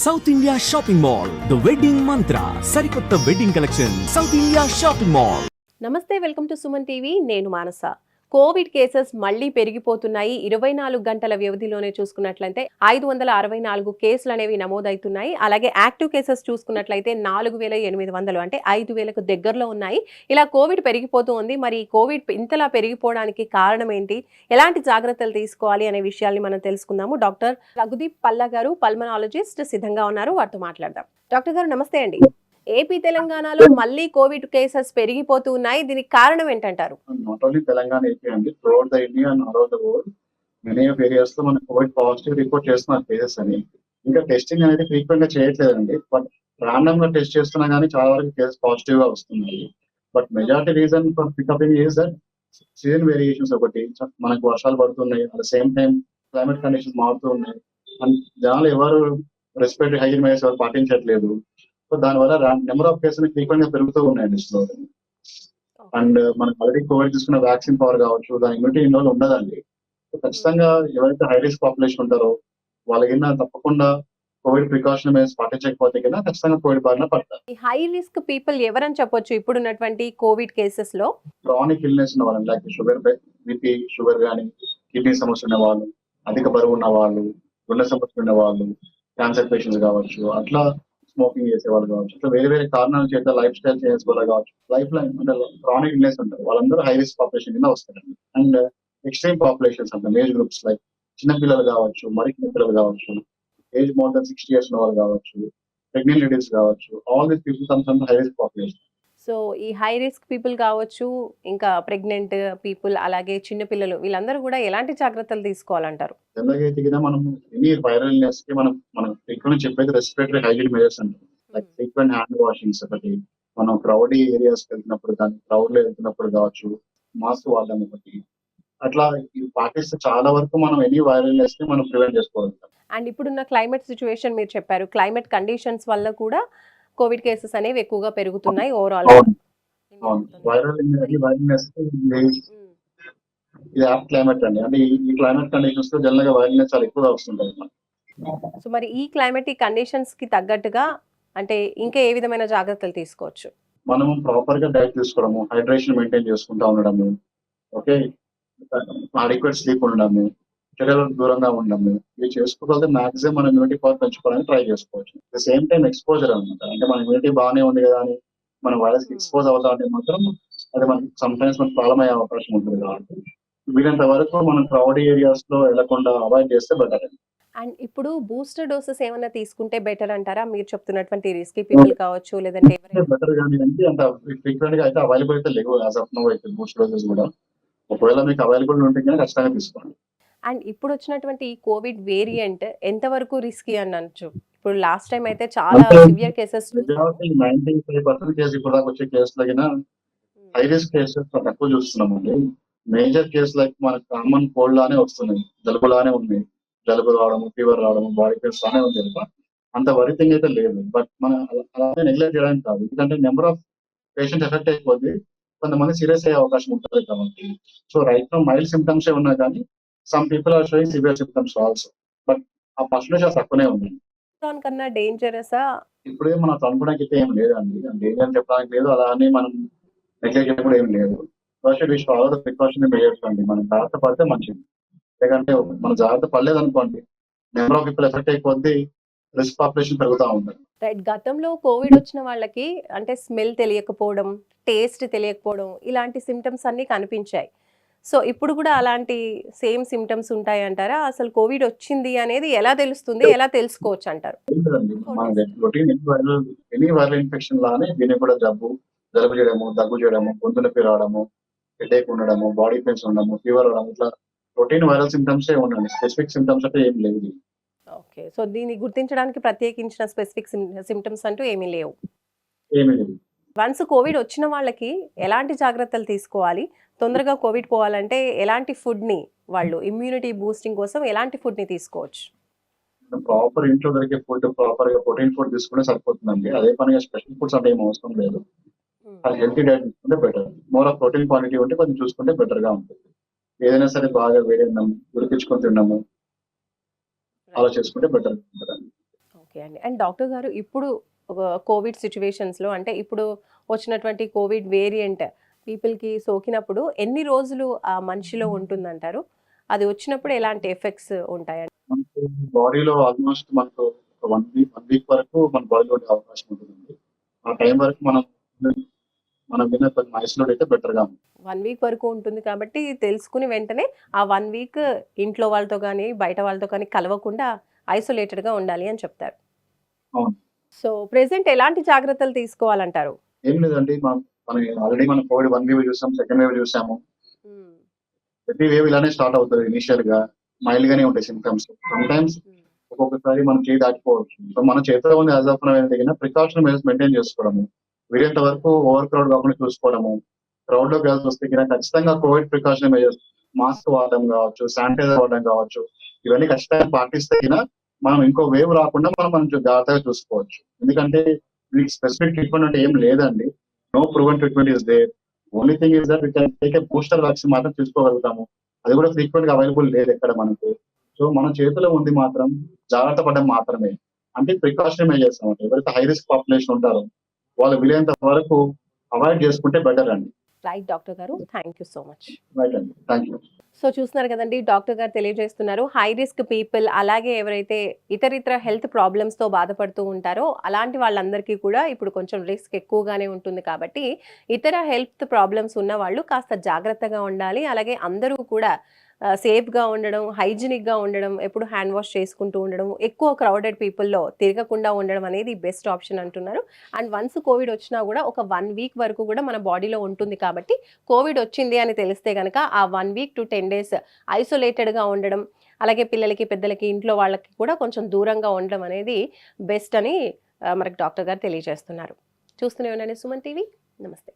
South India shopping mall the wedding మంత్ర సరికొత్త wedding collection south India shopping mall. నమస్తే, welcome to Suman TV. నేను మానస. Covid cases మళ్లీ పెరిగిపోతున్నాయి. 24 గంటల వ్యవధిలోనే చూసుకున్నట్లయితే 564 కేసులు అనేవి నమోదవుతున్నాయి. అలాగే యాక్టివ్ కేసెస్ చూసుకున్నట్లయితే 4800, అంటే 5000కు దగ్గరలో ఉన్నాయి. ఇలా కోవిడ్ పెరిగిపోతూ ఉంది. మరి కోవిడ్ ఇంతలా పెరిగిపోవడానికి కారణం ఏంటి, ఎలాంటి జాగ్రత్తలు తీసుకోవాలి అనే విషయాల్ని మనం తెలుసుకుందాము. డాక్టర్ రఘుదీప్ పల్లా గారు, పల్మనాలజిస్ట్, సిద్ధంగా ఉన్నారు. వారితో మాట్లాడదాం. డాక్టర్ గారు నమస్తే అండి. ఏపీ తెలంగాణలో మళ్ళీ కోవిడ్ కేసెస్ పెరిగిపోతూ ఉన్నాయి. దీనికి కారణం ఏంటంటారు? నాట్ ఓన్లీ తెలంగాణ, ఏపీ అండి, throughout the India and all over the world many of areas లో మన కోవిడ్ పాజిటివ్ రిపోర్ట్ చేస్తున్నారు కేసెస్ అని. ఇంకా టెస్టింగ్ అనేది ఫ్రీక్వెంట్ గా చేయట్లేదండి. బట్ రాండమ్ గా టెస్ట్ చేస్తున్నా కానీ చాలా వరకు కేసెస్ పాజిటివ్ గా వస్తున్నాయి. But majority reason for pickup is that season variations. ఒకటి, మనకు వర్షాలు పడుతున్నాయి, at the same time climate conditions మారుతూ ఉన్నాయి. అండ్ జనాలు ఎవరు రెస్పిరేటరీ హైజీన్ మెజర్స్ ఎవరు పాటించట్లేదు. సో దానివల్ల నెంబర్ ఆఫ్ కేసులు ఫ్రీక్వెంట్ గా పెరుగుతూ ఉన్నాయండి స్లో. అండ్ మనకు ఆల్రెడీ కోవిడ్ తీసుకున్న వ్యాక్సిన్ పవర్ కావచ్చు, దాని ఇమ్యూనిటీ ఇన్ని రోజులు ఉండదండి. సో ఖచ్చితంగా ఎవరైతే హై రిస్క్ పాపులేషన్ ఉంటారో వాళ్ళకి తప్పకుండా కోవిడ్ ప్రికాషన్ మెజర్స్ పాటించకపోతే కన్నా ఖచ్చితంగా కోవిడ్ బారిన పడతారు. హై రిస్క్ పీపుల్ ఎవరని చెప్పొచ్చు ఇప్పుడున్నటువంటి కోవిడ్ కేసెస్ లో? క్రానిక్ ఇల్నెస్ ఉన్న వాళ్ళు, లైక్ షుగర్, బీపీ, షుగర్ కానీ, కిడ్నీ సమస్య ఉన్న వాళ్ళు, అధిక బరువు ఉన్న వాళ్ళు, గుండె సమస్య ఉన్న వాళ్ళు, క్యాన్సర్ పేషెంట్స్ కావచ్చు, అట్లా స్మోకింగ్ చేసే వాళ్ళు కావచ్చు, అట్లా వేరే వేరే కారణాల చేత లైఫ్ స్టైల్ చేసే వాళ్ళు కావచ్చు, లైఫ్ లైన్ అంటే క్రానిక్ ఇల్నెస్ ఉంటారు, వాళ్ళందరూ హై రిస్క్ పాపులేషన్ కింద వస్తారండి. అండ్ ఎక్స్ట్రీమ్ పాపులేషన్స్ అంటే ఏజ్ గ్రూప్స్, లైక్ చిన్న పిల్లలు కావచ్చు, మరి చిన్న పిల్లలు కావచ్చు, ఏజ్ మోర్ దెన్ 60 years ఉన్న వాళ్ళు కావచ్చు, ప్రెగ్నెంట్ లేడీస్ కావచ్చు, all these people comes under high risk population. So ఈ హై రిస్క్ పీపుల్ కావచ్చు, ఇంకా ప్రెగ్నెంట్ పీపుల్, అలాగే చిన్న పిల్లలు, వీళ్ళందరూ కూడా ఎలాంటి జాగ్రత్తలు తీసుకోవాలంటారు? జనరల్గా అయితే కింద మనం ఎనీ వైరల్ ఇల్నెస్ కి మనం ఫ్రీక్వెంట్ చెప్పేది రెస్పిరేటరీ హైజీన్ మెజర్స్ అంటారు. లైక్ ఫ్రీక్వెంట్ హ్యాండ్ వాషింగ్స్ ఒకటి, మనం క్రౌడీ ఏరియాస్ వెళ్తున్నప్పుడు కానీ, క్రౌడ్ లో వెళ్తున్నప్పుడు కావచ్చు, మాస్క్ వాడడం ఒకటి, అట్లా ఇవి పాటిస్తే చాలా వరకు మనం ఎనీ వైరల్ ఇల్నెస్ ని మనం ప్రివెంట్ చేసుకోగలుగుతాం. అండ్ ఇప్పుడున్న క్లైమేట్ సిచ్యువేషన్ మీరు చెప్పారు, క్లైమేట్ కండిషన్స్ వల్ల కూడా కోవిడ్ కేసెస్ అనేవి ఎక్కువగా పెరుగుతున్నాయి ఓవరాల్. వైరల్ ఇల్నెస్ ఇది యాప్ క్లైమేట్ అండి. అంటే ఈ క్లైమేట్ కండిషన్స్ లో జనరల్ గా వైరల్ చాలా ఎక్కువగా వస్తుంటాయి. సో మరి ఈ క్లైమేటిక్ కండిషన్స్ కి తగ్గట్టుగా అంటే ఇంకా ఏ విధమైన జాగ్రత్తలు తీసుకోవచ్చు? మనం ప్రాపర్ గా డైట్ తీసుకోవడము, హైడ్రేషన్ మెయింటైన్ చేసుకుంటా ఉండడము, ఓకే, అడిక్వేట్ స్లీప్ ఉండడము, చర్యలకు దూరంగా ఉండడము, ఇవి చేసుకోగలిగితే మాక్సిమం మన ఇమ్యూనిటీ పవర్ పెంచుకోవడానికి ట్రై చేసుకోవచ్చు. At the same time exposure అనమాట. అంటే మన ఇమ్యూనిటీ బాగానే ఉంది కదా అని మన వైరస్ కి ఎక్స్పోజ్ అవుతా అంటే మాత్రం అది మనకి సమ్ టైమ్స్ మనకు ప్రాబ్లం అయ్యే అవకాశం ఉంటుంది. కాబట్టి వీలంత వరకు మనం క్రౌడ్ ఏరియాస్ లో వెళ్లకుండా అవాయిడ్ చేస్తే బెటర్. అండ్ ఇప్పుడు బూస్టర్ డోసెస్ ఏమైనా తీసుకుంటే బెటర్ అంటారా? మీరు చెప్తున్నటువంటి రిస్కీ పీపుల్ కావచ్చు, లేదంటే బెటర్ కానీ అంత ఫ్రీక్వెంట్ గా అయితే అవైలబుల్ అయితే లేవు యాజ్ ఆఫ్ నౌ అయితే బూస్ట్ డోసెస్ కూడా. ఒకవేళ మీకు అవైలబుల్ ఉంటే కానీ ఖచ్చితంగా తీసుకోండి. అండ్ ఇప్పుడు వచ్చినటువంటి ఈ కోవిడ్ వేరియంట్ ఎంత వరకు రిస్కీ అని అనొచ్చు? ఇప్పుడు లాస్ట్ టైం అయితే చాలా సివియర్ కేసెస్ 95% కేసు ఇప్పుడు దాకా వచ్చే కేసులు హై రిస్క్ కేసెస్ తక్కువ చూస్తున్నామండి. మేజర్ కేసు లైక్ మనకు కామన్ కోల్డ్ లానే వస్తున్నాయి, జలుబు లానే ఉంది, జలుబు రావడము, ఫీవర్ రావడము, బాడీ పెయిన్స్ లానే ఉంది తప్ప అంత వరీ థింగ్ అయితే లేదు. బట్ మనం అలానే నెగ్లెక్ట్ చేయడానికి కాదు, ఎందుకంటే నెంబర్ ఆఫ్ పేషెంట్ ఎఫెక్ట్ అయిపోద్ది, కొంతమంది సీరియస్ అయ్యే అవకాశం ఉంటుంది కాబట్టి. So right now mild symptoms ఉన్నా కానీ some people are showing severe symptoms also. But ఆ పర్సెంటేజ్ తక్కువనే ఉంది. కన్నా డేంజరసా? ఇప్పుడే మనం అనుకోవడానికి అయితే ఏం లేదండి, డేంజర్ అని చెప్పడానికి లేదు, అలా అని మనం నెగ్లెక్ట్ చేయడం కూడా ఏం లేదు. First wish follow the precaution measures అండి. మనం జాగ్రత్త పడితే మంచిది. ఎందుకంటే మనం జాగ్రత్త పడలేదు అనుకోండి, నెంబర్ ఆఫ్ పీపుల్ ఎఫెక్ట్ అయిపోద్ది, రిస్క్ పాపులేషన్ పెరుగుతూ ఉంటుంది. రైట్. గతంలో కోవిడ్ వచ్చిన వాళ్ళకి అంటే స్మెల్ తెలియకపోవడం, టేస్ట్ తెలియకపోవడం, ఇలాంటి సిమ్టమ్స్ అన్ని కనిపించాయి. సో ఇప్పుడు కూడా అలాంటి సేమ్ సిమ్టమ్స్ ఉంటాయి అంటారా? అసలు కోవిడ్ వచ్చింది అనేది ఎలా తెలుస్తుంది, ఎలా తెలుసుకోవచ్చు అంటారు? ఎనీ వైరల్ ఇన్ఫెక్షన్ లానే దీనికి కూడా జలుబు చేయడము, దగ్గు చేయడము, గొంతు నొప్పి రావడము, హెడేక్ ఉండడము, బాడీ పెయిన్స్ ఉండడము, ఫీవర్ రావడం, ఇట్లా రొటీన్ వైరల్ సిమ్టమ్స్ ఉండండి. స్పెసిఫిక్ సిమ్టమ్స్ అంటే ఏం లేదు. ఓకే. సో దీన్ని గుర్తించడానికి ప్రత్యేకించిన స్పెసిఫిక్ సిమ్టమ్స్ అంటూ ఏమీ లేవు. ఏమీ లేదు. వన్స్ కోవిడ్ వచ్చిన వాళ్ళకి ఎలాంటి జాగ్రత్తలు తీసుకోవాలి? తొందరగా కోవిడ్ పోవాలంటే ఎలాంటి ఫుడ్ని, వాళ్ళు ఇమ్యూనిటీ బూస్టింగ్ కోసం ఎలాంటి ఫుడ్ని తీసుకోవచ్చు? ప్రాపర్ ఇంట్లో దొరికే ఫుడ్, ప్రాపర్ గా ప్రోటీన్ ఫుడ్ తీసుకుంటే సరిపోతుందండి. అదే పనిగా స్పెషల్ ఫుడ్స్ అంటే ఏం అవసరం లేదు. అది హెల్తీ డైట్ తీసుకుంటే better. More of protein quantity ఉంటే కొంచెం చూసుకుంటే బెటర్ గా ఉంటుంది. ఏదైనా సరే బాగా వేడి అన్నం ఉడికించుకొని తిన్నాము, అలా చేసుకుంటే బెటర్. ఓకే అండి. అండ్ డాక్టర్ గారు ఇప్పుడు కోవిడ్ సిట్యుయేషన్స్‌లో అంటే ఇప్పుడు వచ్చినటువంటి కోవిడ్ వేరియంట్ పీపుల్‌కి సోకినప్పుడు ఎన్ని రోజులు ఆ మనిషిలో ఉంటుందంటారు? అది వచ్చినప్పుడు ఎలాంటి ఎఫెక్ట్స్ ఉంటాయండి? మనకు బాడీలో ఆల్మోస్ట్ మనకు ఒక 1 వీక్ వరకు మన బాడీలో ఉండే అవకాశం ఉంటుందండి. ఆ టైం వరకు మనం విన్న కొంచెం ఐసోలేట్ అయితే బెటర్‌గా ఉంటుంది. 1 వీక్ వరకు ఉంటుంది కాబట్టి తెలుసుకుని వెంటనే ఆ 1 వీక్ ఇంట్లో వాళ్ళతో గానీ, బయట వాళ్ళతో కానీ కలవకుండా ఐసోలేటెడ్‌గా ఉండాలి అని చెప్తారు. అవును. సో, ప్రెజెంట్ ఎలాంటి జాగ్రత్తలు తీసుకోవాలంటారు? ఏం లేదండి. మనం ఆల్రెడీ మనం కోవిడ్ 1 వేవ్ చూసాం. సెకండ్ వేవ్ చూసాము. హ్మ్. ప్రతి వేవ్ ఇలానే స్టార్ట్ అవుతది ఇనీషియల్‌గా. మైల్డ్ గానే ఉంటాయి సింప్టమ్స్. సమ్‌టైమ్స్ హ్మ్. ఒక్కొక్కసారి మన చేయి దాటిపోవచ్చు. సో, మన చేతిలో ఉంది యాస్ ఆఫ్ నౌ ఏం తగిన ప్రికాషన్ మెజర్స్ మెయింటైన్ చేసుకోవడము. వీలైనంత వరకు ఓవర్ క్రౌడ్ కాకుండా చూసుకోవడము. క్రౌడ్‌లో గర్ల్స్ గిన ఖచ్చితంగా కోవిడ్ ప్రికాషన్ మెజర్స్ మాస్క్ వాడడం కావచ్చు, శానిటైజర్ వాడడం కావచ్చు. ఇవన్నీ ఖచ్చితంగా పాటిస్తే గిన మనం ఇంకో వేవ్ రాకుండా మనం కొంచెం జాగ్రత్తగా చూసుకోవచ్చు. ఎందుకంటే దీనికి స్పెసిఫిక్ ట్రీట్మెంట్ అంటే ఏం లేదండి. No proven treatment is there. Only thing is that we can take a booster vaccine మాత్రం తీసుకోగలుగుతాము. అది కూడా ఫ్రీక్వెంట్‌గా అవైలబుల్ లేదు ఎక్కడ మనకు. సో, మన చేతిలో ఉంది మాత్రం జాగ్రత్త పడడం మాత్రమే. అంటే ప్రికాషనరీ మెజర్స్ అన్నమాట. ఎవరైతే హై రిస్క్ పాపులేషన్ ఉంటారో వాళ్ళు వీలైనంత వరకు అవాయిడ్ చేసుకుంటే బెటర్ అండి. రైట్ డాక్టర్ గారు. Thank you so much. Right అండి. Thank you. సో చూస్తున్నారు కదండీ! డాక్టర్ గారు తెలియజేస్తున్నారు. హై రిస్క్ పీపుల్ అలాగే ఎవరైతే ఇతరితర హెల్త్ ప్రాబ్లమ్స్‌తో బాధపడుతూ ఉంటారో, అలాంటి వాళ్ళందరికీ కూడా ఇప్పుడు కొంచెం రిస్క్ ఎక్కువగానే ఉంటుంది కాబట్టి, ఇతర హెల్త్ ప్రాబ్లమ్స్ ఉన్నవాళ్ళు కాస్త జాగ్రత్తగా ఉండాలి. అలాగే అందరూ కూడా సేఫ్‌గా ఉండడం, హైజీనిక్‌గా ఉండడం, ఎప్పుడు హ్యాండ్ వాష్ చేసుకుంటూ ఉండడం, ఎక్కువ క్రౌడెడ్ పీపుల్‌లో తిరగకుండా ఉండడం అనేది బెస్ట్ ఆప్షన్ అంటున్నారు. అండ్ వన్స్ కోవిడ్ వచ్చినా కూడా ఒక 1 వీక్ వరకు కూడా మన బాడీలో ఉంటుంది కాబట్టి, కోవిడ్ వచ్చింది అని తెలిస్తే గనక ఆ 1 వీక్ టు 10 డేస్ ఐసోలేటెడ్‌గా ఉండడం, అలాగే పిల్లలకి, పెద్దలకి, ఇంట్లో వాళ్ళకి కూడా కొంచెం దూరంగా ఉండడం అనేది బెస్ట్ అని మనకి డాక్టర్ గారు తెలియజేస్తున్నారు. చూస్తూనే ఉండండి సుమన్ టీవీ. నమస్తే.